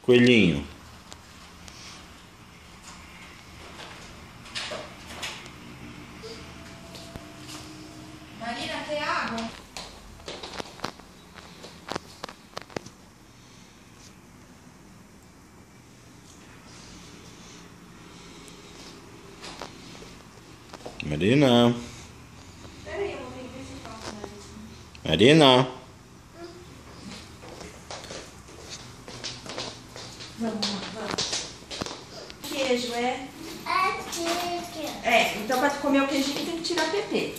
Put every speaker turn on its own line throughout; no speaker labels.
Coelhinho.
Marina, quer água?
Marina.
Peraí, eu vou ver se eu faço mais isso.
Marina.
Vamos lá, vamos. Queijo, é? Então pra comer o queijinho tem que tirar a PP.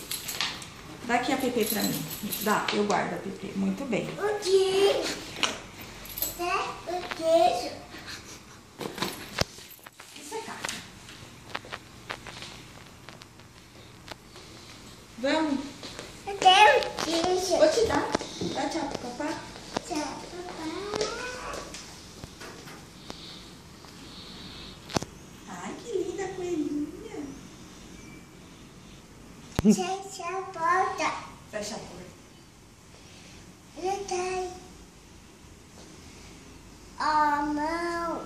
Dá aqui a PP pra mim. Dá, eu guardo a PP. Muito bem.
O queijo.
Isso é caca. Vamos?
Eu quero queijo.
Vou te dar. Dá tchau pro papai.
Tchau, papai.
Ai, que linda coelhinha.
Fecha a porta.
Fecha a porta.
Ele tem a mão.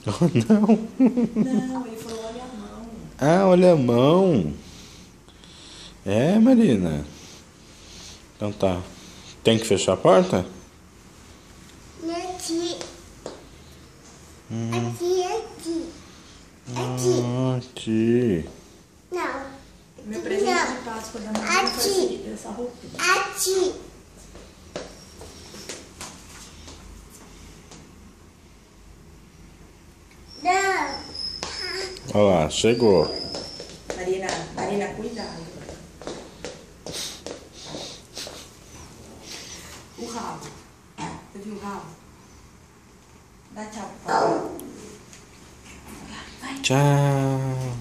Oh, não.
Não, ele falou, olha a mão.
Ah, olha a mão. É, Marina. Então tá. Tem que fechar a porta?
Aqui. Aqui.
Aqui.
Não.
Meu presente de Páscoa da Marina foi essa roupinha.
Aqui. Não.
Olha lá, chegou.
Marina, cuidado. O rabo. Você viu o rabo? Dá tchau pro papai. Vai.
Tchau.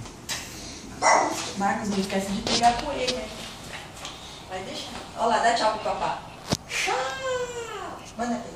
Marcos, não esquece de pegar com ele, né? Vai deixar. Olha lá, dá tchau pro papai. Tchau. Manda aqui.